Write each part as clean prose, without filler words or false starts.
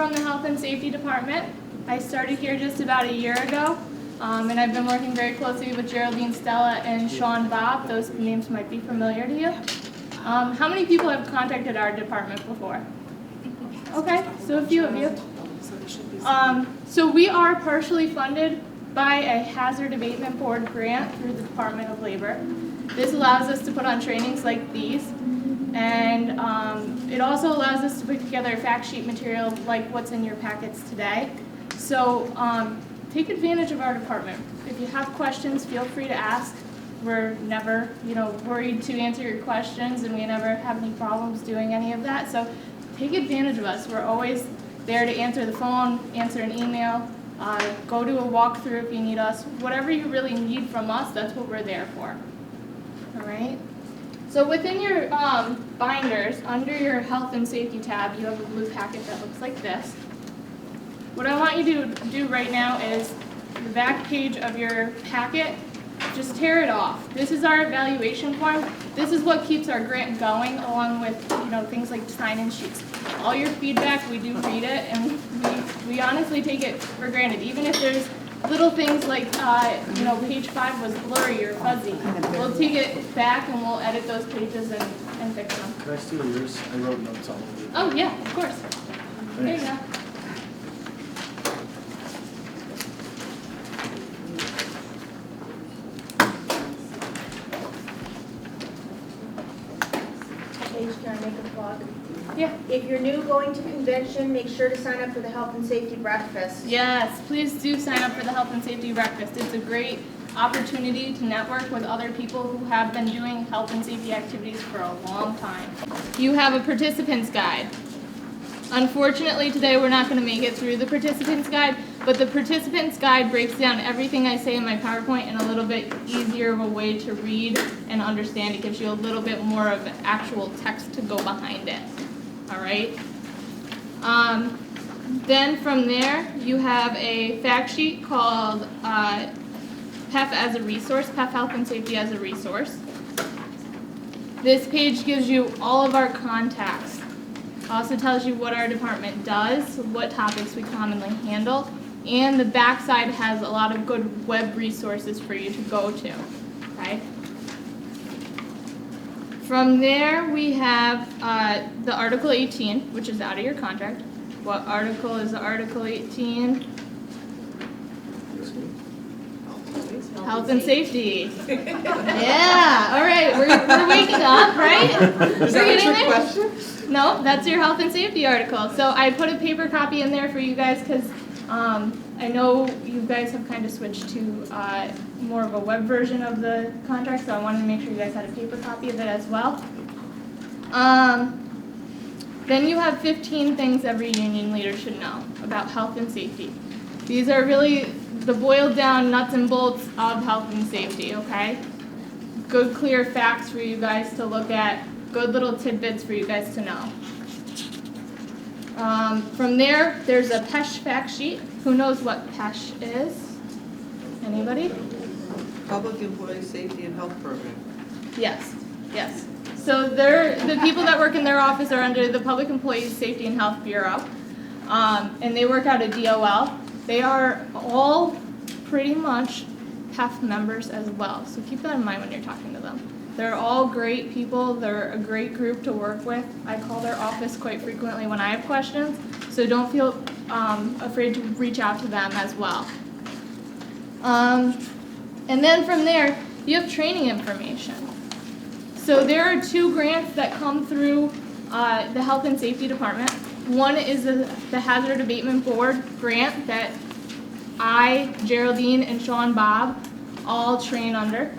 from the Health and Safety Department. I started here just about a year ago, and I've been working very closely with Geraldine, Stella, and Sean Bob. Those names might be familiar to you. How many people have contacted our department before? Okay, so a few of you. So we are partially funded by a Hazard Abatement Board grant through the Department of Labor. This allows us to put on trainings like these, and it also allows us to put together fact sheet material like what's in your packets today. So take advantage of our department. If you have questions, feel free to ask. We're never, worried to answer your questions, and we never have any problems doing any of that. So take advantage of us. We're always there to answer the phone, answer an email, go to a walkthrough if you need us. Whatever you really need from us, that's what we're there for. All right? So within your binders, under your health and safety tab, you have a blue packet that looks like this. What I want you to do right now is the back page of your packet, just tear it off. This is our evaluation form. This is what keeps our grant going, along with things like sign-in sheets. All your feedback, we do read it, and we honestly take it for granted. Even if there's little things like page 5 was blurry or fuzzy, we'll take it back and we'll edit those pages and fix them. Can I steal yours? I wrote notes all over it. Oh yeah, of course. There you go. Can I make a plug? Yeah. If you're new going to convention, make sure to sign up for the Health and Safety Breakfast. Yes, please do sign up for the Health and Safety Breakfast. It's a great opportunity to network with other people who have been doing health and safety activities for a long time. You have a participant's guide. Unfortunately, today we're not going to make it through the participant's guide, but the participant's guide breaks down everything I say in my PowerPoint in a little bit easier of a way to read and understand. It gives you a little bit more of actual text to go behind it. All right? Then from there, you have a fact sheet called PEF as a resource, PEF Health and Safety as a resource. This page gives you all of our contacts. Also tells you what our department does, what topics we commonly handle, and the backside has a lot of good web resources for you to go to. Okay? From there, we have the Article 18, which is out of your contract. What article is Article 18? Health and safety. Yeah, all right, we're waking up, right? Is that a trick question? No, that's your health and safety article. So I put a paper copy in there for you guys because I know you guys have kind of switched to more of a web version of the contract, so I wanted to make sure you guys had a paper copy of it as well. Then you have 15 things every union leader should know about health and safety. These are really the boiled down nuts and bolts of health and safety, okay? Good clear facts for you guys to look at, good little tidbits for you guys to know. From there, there's a PESH fact sheet. Who knows what PESH is? Anybody? Public Employee Safety and Health Program. Yes, yes. So the people that work in their office are under the Public Employee Safety and Health Bureau, and they work out of DOL. They are all pretty much PEF members as well, so keep that in mind when you're talking to them. They're all great people. They're a great group to work with. I call their office quite frequently when I have questions, so don't feel afraid to reach out to them as well. And then from there, you have training information. So there are 2 grants that come through the Health and Safety Department. One is the Hazard Abatement Board grant that I, Geraldine, and Sean Bob all train under.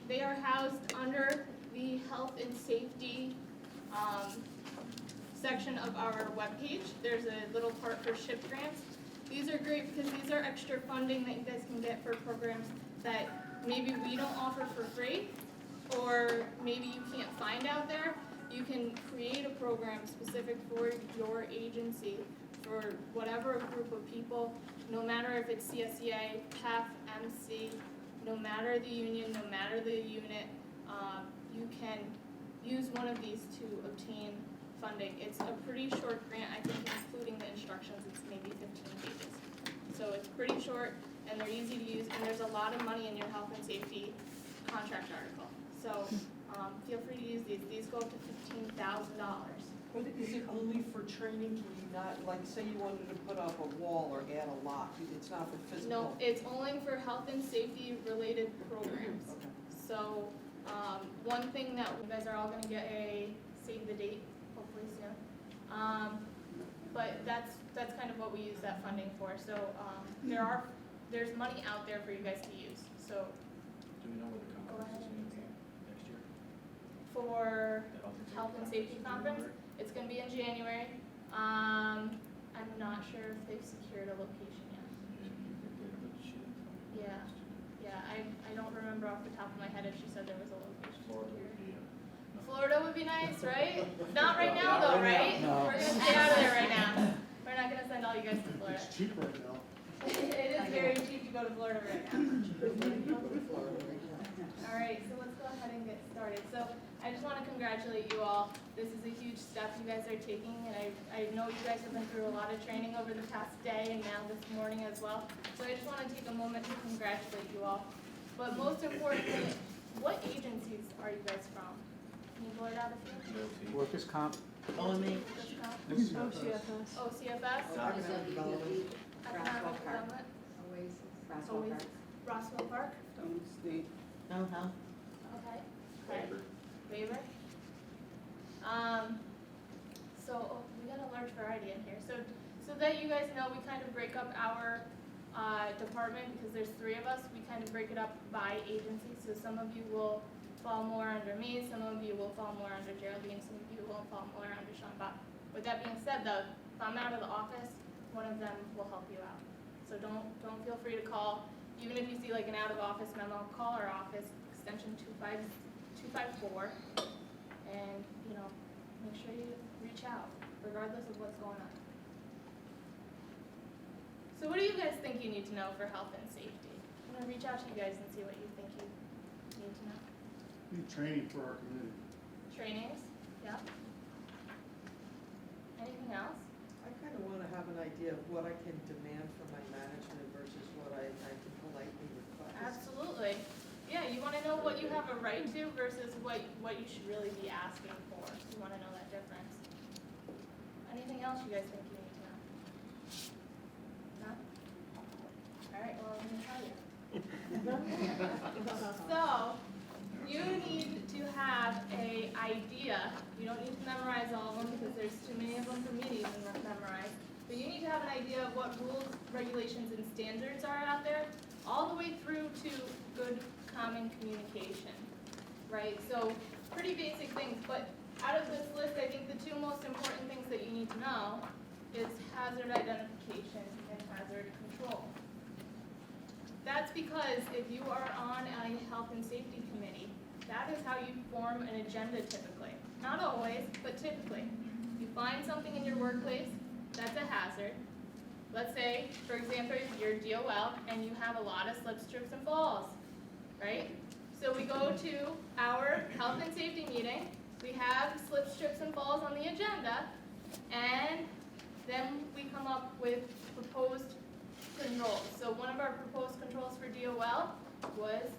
They are housed under the Health and Safety section of our webpage. There's a little part for SHIP grants. These are great because these are extra funding that you guys can get for programs that maybe we don't offer for free, or maybe you can't find out there. You can create a program specific for your agency, for whatever group of people, no matter if it's CSEA, PEF, MC, no matter the union, no matter the unit, you can use one of these to obtain funding. It's a pretty short grant, I think, including the it's pretty short and they're easy to use, and there's a lot of money in your health and safety contract article. So, feel free to use these. These go up to $15,000. But is it only for training? Can you not, like, say you wanted to put up a wall or add a lock, it's not for physical? No, it's only for health and safety related programs. Okay. So, one thing that you guys are all gonna get a save the date, hopefully soon. But that's kind of what we use that funding for. So, there's money out there for you guys to use. So, Do we know where the Go conference ahead is and going to be next year? for The health and safety conference, it's gonna be in January. I'm not sure if they've secured a location yet. Yeah. Yeah, I don't remember off the top of my head if she said there was a location Florida secured. would be, Florida would be nice, right? Not right now Not though, right right? now, no. We're gonna stay out of there right now. We're not gonna send all you guys to Florida. It's cheap right now. It is very cheap to go to Florida right now. Florida, right? All right, so let's go ahead and get started. So I just want to congratulate you all. This is a huge step you guys are taking, and I know you guys have been through a lot of training over the past day and now this morning as well. So I just want to take a moment to congratulate you all. But most importantly, what agencies are you guys from? Can you blurt out a few? Workers' comp. OMA. OCFS. Economic development. Economic Development. Oasis. Roswell Park. No, no. Okay. Okay. Waiver. So we got a large variety in here. So that you guys know, we kind of break up our department because there's 3 of us. We kind of break it up by agency. So some of you will fall more under me, some of you will fall more under Geraldine, some of you will fall more under Sean Bob. With that being said, though, if I'm out of the office, one of them will help you out. So don't feel free to call. Even if you see like an out of office memo, call our office, extension 254, and make sure you reach out, regardless of what's going on. So what do you guys think you need to know for health and safety? I'm gonna reach out to you guys and see what you think you need to know. Need training for our community. Trainings, yeah. Anything else? I kind of want to have an idea of what I can demand from my management versus what I can politely request. Absolutely. Yeah, you wanna know what you have a right to versus what you should really be asking for. You wanna know that difference. Anything else you guys think you need to know? No? Alright, well, I'm gonna tell you. So, you need to have an idea. You don't need to memorize all of them because there's too many of them for me to even memorize. But you need to have an idea of what rules, regulations, and standards are out there, all the way through to good common communication, right? So pretty basic things, but out of this list, I think the 2 most important things that you need to know is hazard identification and hazard control. That's because if you are on a health and safety committee, that is how you form an agenda typically. Not always, but typically. You find something in your workplace that's a hazard. Let's say, for example, you're DOL and you have a lot of slips, trips, and falls, right? So we go to our health and safety meeting, we have slips, trips, and falls on the agenda, and then we come up with proposed controls. So one of our proposed controls for DOL was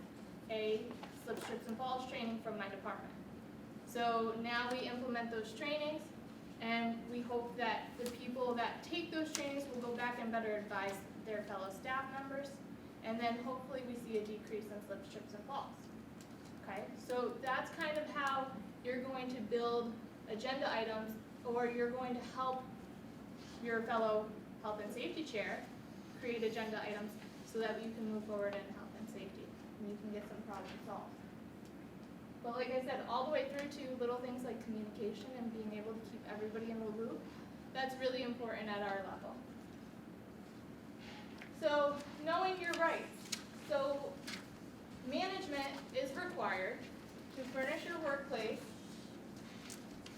a slips, trips, and falls training from my department. So now we implement those trainings, and we hope that the people that take those trainings will go back and better advise their fellow staff members, and then hopefully we see a decrease in slips, trips, and falls. Okay, so that's kind of how you're going to build agenda items, or you're going to help your fellow health and safety chair create agenda items so that you can move forward in health and safety and you can get some problems solved. But like I said, all the way through to little things like communication and being able to keep everybody in the loop, that's really important at our level. So knowing your rights. So management is required to furnish your workplace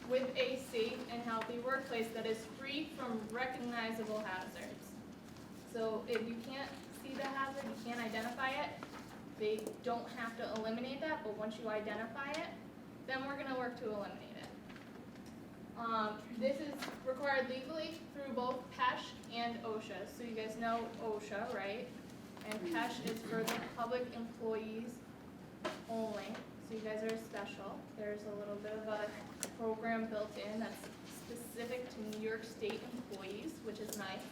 with a safe and healthy workplace that is free from recognizable hazards. So if you can't see the hazard, you can't identify it, they don't have to eliminate that, but once you identify it, then we're gonna work to eliminate it. This is required legally through both PESH and OSHA. So you guys know OSHA, right? And PESH is for the public employees only. So you guys are special. There's a little bit of a program built in that's specific to New York State employees, which is nice.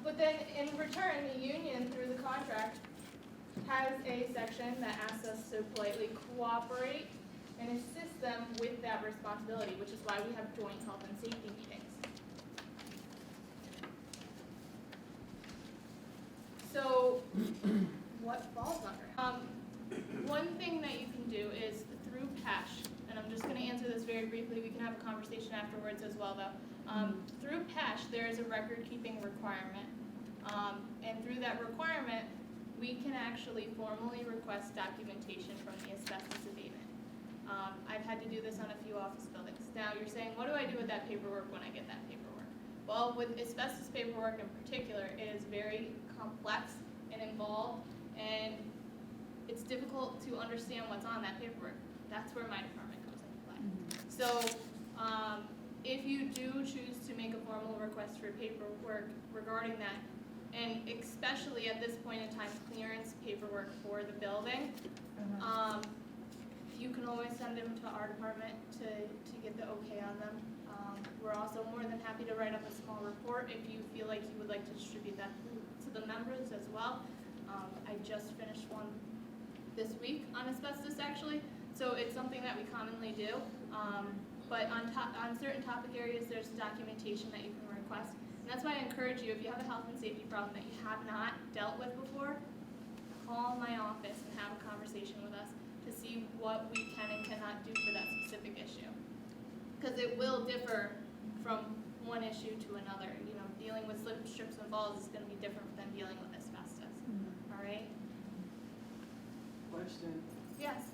But then in return, the union, through the contract, has a section that asks us to politely cooperate and assist them with that responsibility, which is why we have joint health and safety meetings. So, what falls under? One thing that you can do is through PESH, and I'm just going to answer this very briefly. We can have a conversation afterwards as well, though. Through PESH, there is a record-keeping requirement, and through that requirement, we can actually formally request documentation from the asbestos abatement. I've had to do this on a few office buildings. Now, you're saying, what do I do with that paperwork when I get that paperwork? Well, with asbestos paperwork in particular, it is very complex and involved, and it's difficult to understand what's on that paperwork. That's where my department comes into play. So, if you do choose to make a formal request for paperwork regarding that, and especially at this point in time, clearance paperwork for the building, you can always send them to our department to get the okay on them. We're also more than happy to write up a small report if you feel like you would like to distribute that to the members as well. I just finished one this week on asbestos, actually, so it's something that we commonly do. But on certain topic areas, there's documentation that you can request. And that's why I encourage you, if you have a health and safety problem that you have not dealt with before, call my office and have a conversation with us to see what we can and cannot do for that specific issue. Because it will differ from one issue to another. You know, dealing with slip, strips, and falls is going to be different than dealing with asbestos. All right? Question, Yes.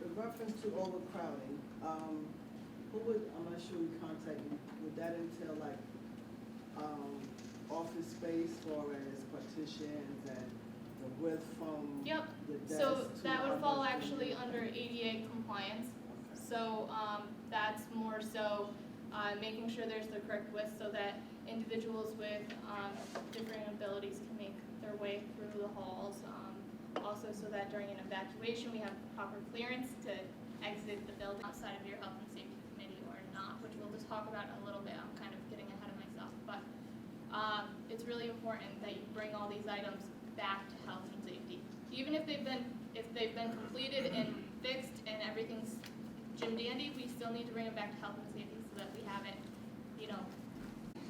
in reference to overcrowding, who would, I'm not sure we contact you, would that entail like, office space for as partitions and the width from Yep. the desk So to that would fall other- actually under ADA compliance. So that's more so making sure there's the correct width so that individuals with different abilities can make their way through the halls. Also so that during an evacuation, we have proper clearance to exit the building outside of your health and safety committee or not, which we'll just talk about in a little bit. I'm kind of getting ahead of myself. But it's really important that you bring all these items back to health and safety. Even if they've been completed and fixed and everything's Jim dandy, we still need to bring it back to health and safety so that we have it, you know.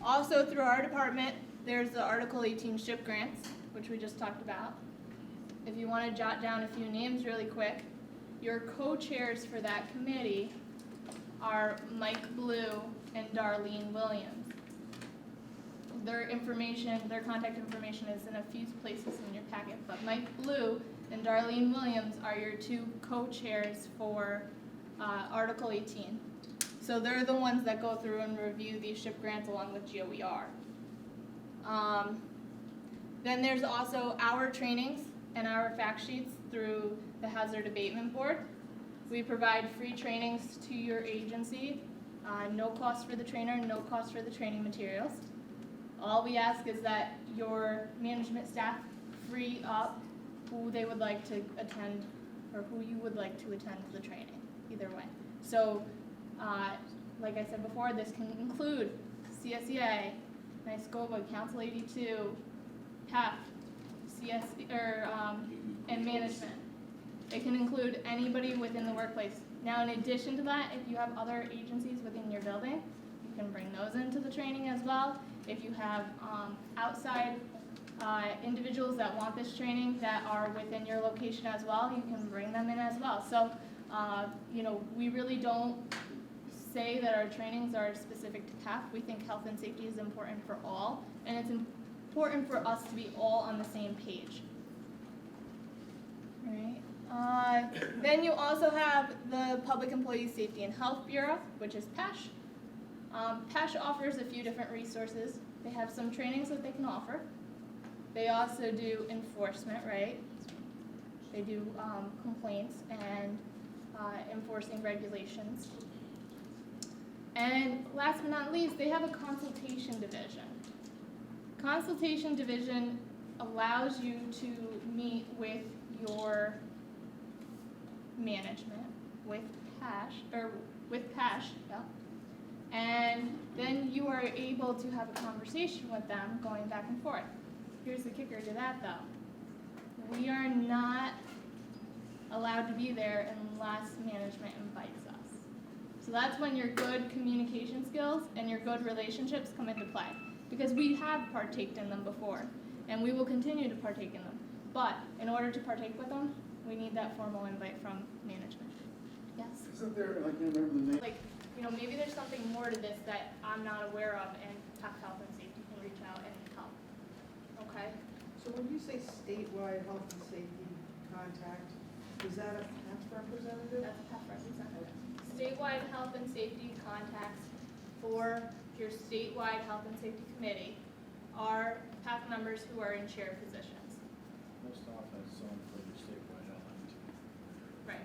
Also through our department, there's the Article 18 SHIP grants, which we just talked about. If you want to jot down a few names really quick, your co-chairs for that committee are Mike Blue and Darlene Williams. Their contact information is in a few places in your packet, but Mike Blue and Darlene Williams are your two co-chairs for Article 18. So they're the ones that go through and review these SHIP grants along with GOER. Then there's also our trainings and our fact sheets through the Hazard Abatement Board. We provide free trainings to your agency, no cost for the trainer, no cost for the training materials. All we ask is that your management staff free up who they would like to attend or who you would like to attend the training, either way. So, like I said before, this can include CSEA, NYSCOBA, Council 82, PEF, and management. It can include anybody within the workplace. Now, in addition to that, if you have other agencies within your building, you can bring those into the training as well. If you have outside individuals that want this training that are within your location as well, you can bring them in as well. So, we really don't say that our trainings are specific to TAF. We think health and safety is important for all, and it's important for us to be all on the same page. All right. Then you also have the Public Employee Safety and Health Bureau, which is PESH. PESH offers a few different resources. They have some trainings that they can offer. They also do enforcement, right? They do complaints and enforcing regulations. And last but not least, they have a consultation division. consultation division allows you to meet with your management, with PASH, yeah. And then you are able to have a conversation with them going back and forth. Here's the kicker to that though. We are not allowed to be there unless management invites us. So that's when your good communication skills and your good relationships come into play. Because we have partaked in them before, and we will continue to partake in them. But in order to partake with them, we need that formal invite from management. Yes? Isn't there, I can't remember the name. Like, maybe there's something more to this that I'm not aware of, and Tech Health and Safety can reach out and help. Okay? So when you say statewide health and safety contact, is that a PATH representative? That's a PEP representative. Statewide health and safety contacts for your statewide health and safety committee are PAC members who are in chair positions. Most often it's on for your statewide element. Right.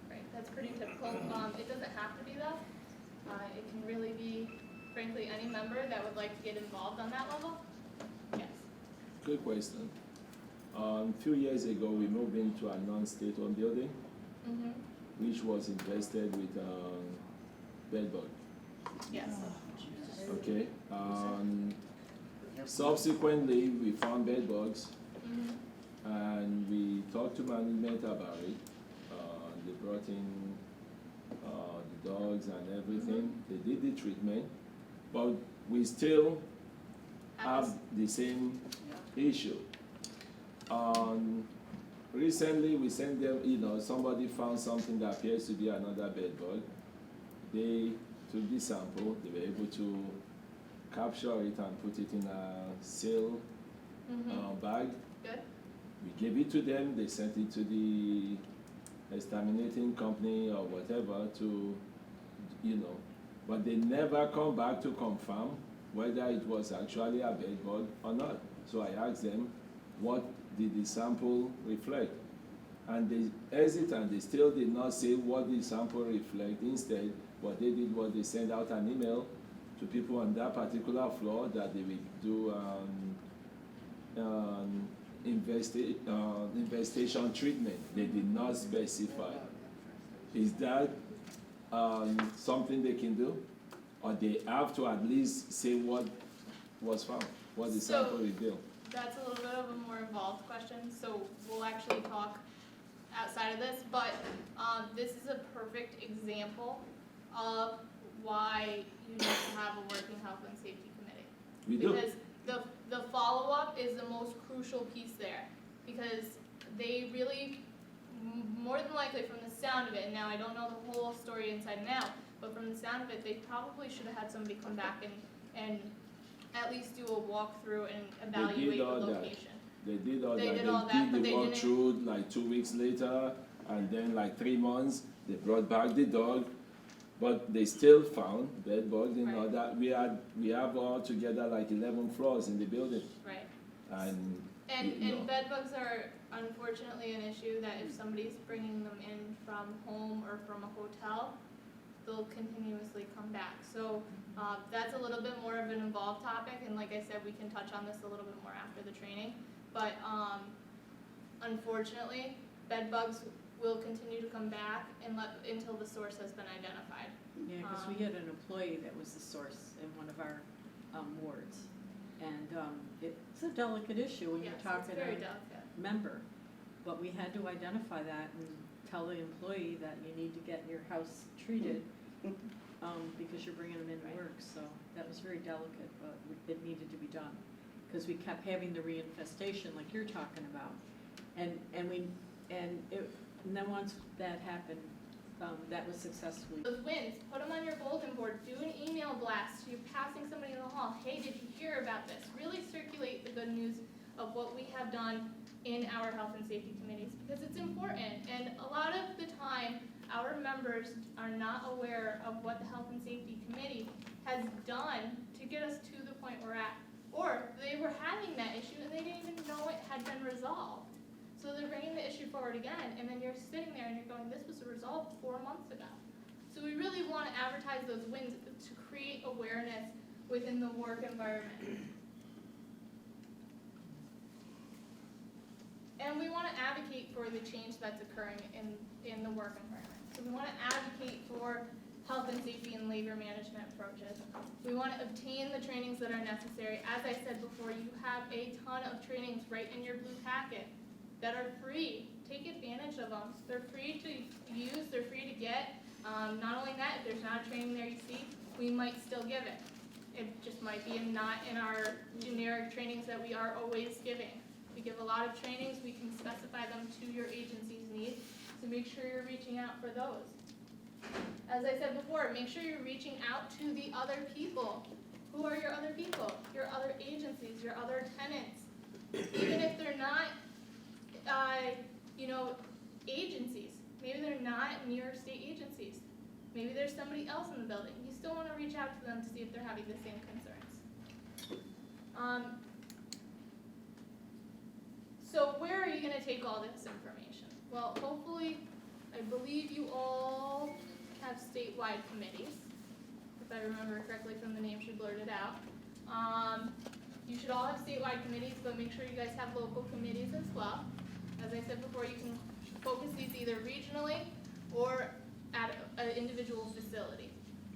Right, that's pretty typical. It doesn't have to be though. It can really be, frankly, any member that would like to get involved on that level. Yes. Good question. A few years ago, we moved into a non-state-owned building, Mm-hmm. which was infested with bedbug. Yes. Okay. Subsequently, we found bedbugs, Mm-hmm. and we talked to management about it. They brought in the dogs and everything. They did the treatment, but we still have the same issue. Recently, we sent them, somebody found something that appears to be another bed bug. They took the sample, they were able to capture it and put it in a seal Mm-hmm. bag. Good. We gave it to them, they sent it to the exterminating company or whatever to, but they never come back to confirm whether it was actually a bed bug or not. So I asked them, what did the sample reflect? And they hesitant, they still did not say what the sample reflect. Instead, what they did was they sent out an email to people on that particular floor that they would do investigation treatment. They did not specify. Is that something they can do? Or they have to at least say what was found, what the So- sample revealed? That's a little bit of a more involved question, so we'll actually talk outside of this, but this is a perfect example of why you need to have a working health and safety committee. We do. Because the follow-up is the most crucial piece there, because they really, more than likely from the sound of it, and now I don't know the whole story inside and out, but from the sound of it, they probably should have had somebody come back and at least do a walkthrough and evaluate the all that. location. They did all They that. did all that, but They they did the walkthrough like 2 weeks later, and then like 3 months, they brought back the dog, but they still found bed bugs and all Right. that. We have all together like 11 floors in the building, Right. and And bed bugs are unfortunately an issue that if somebody's bringing them in from home or from a hotel, they'll continuously come back. So that's a little bit more of an involved topic, and like I said, we can touch on this a little bit more after the training. But unfortunately, bed bugs will continue to come back until the source has been identified. Yeah, because we had an employee that was the source in one of our wards. And it's a delicate issue when you're Yes, it's talking very to delicate. a member. But we had to identify that and tell the employee that you need to get your house treated because you're bringing them into Right. work. So that was very delicate, but it needed to be done. Because we kept having the reinfestation like you're talking about. And then once that happened, that was successfully. Those wins, put them on your bulletin board, do an email blast, you're passing somebody in the hall, hey, did you hear about this? Really circulate the good news of what we have done in our health and safety committees, because it's important. And a lot of the time, our members are not aware of what the health and safety committee has done to get us to the point we're at. Or they were having that issue and they didn't even know it had been resolved. So they're bringing the issue forward again, and then you're sitting there and you're going, this was resolved 4 months ago. So we really want to advertise those wins to create awareness within the work environment. And we want to advocate for the change that's occurring in the work environment. So we want to advocate for health and safety and labor management approaches. We want to obtain the trainings that are necessary. As I said before, you have a ton of trainings right in your blue packet that are free. Take advantage of them. They're free to use, they're free to get. Not only that, if there's not a training there you see, we might still give it. It just might be not in our generic trainings that we are always giving. We give a lot of trainings, we can specify them to your agency's needs, so make sure you're reaching out for those. As I said before, make sure you're reaching out to the other people. Who are your other people? Your other agencies, your other tenants. Even if they're not, agencies. Maybe they're not New York State agencies. Maybe there's somebody else in the building. You still want to reach out to them to see if they're having the same concerns. So where are you going to take all this information? Well, hopefully, I believe you all have statewide committees, if I remember correctly from the name she blurted out. You should all have statewide committees, but make sure you guys have local committees as well. As I said before, you can focus these either regionally or at an individual facility.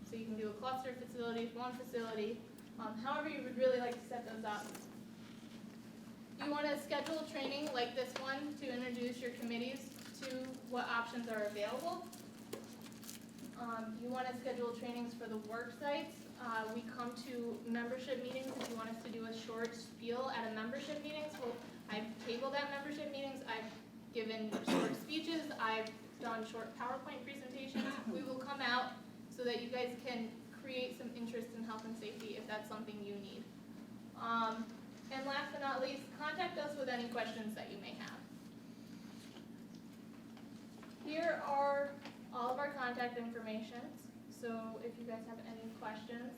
So you can do a cluster facility, one facility, however you would really like to set those up. You want to schedule training like this one to introduce your committees to what options are available. You want to schedule trainings for the work sites. We come to membership meetings if you want us to do a short spiel at a membership meeting. So I've tabled at membership meetings, I've given short speeches, I've done short PowerPoint presentations. We will come out so that you guys can create some interest in health and safety if that's something you need. And last but not least, contact us with any questions that you may have. Here are all of our contact information. So if you guys have any questions,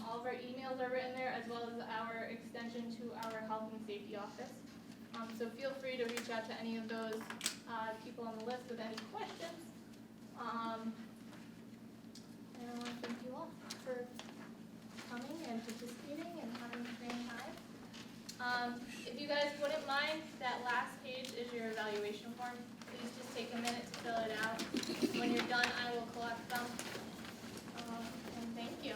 all of our emails are written there, as well as our extension to our health and safety office. So feel free to reach out to any of those people on the list with any questions. And I want to thank you all for coming and participating and having a great time. If you guys wouldn't mind, that last page is your evaluation form. Please just take a minute to fill it out. When you're done, I will collect them. And thank you.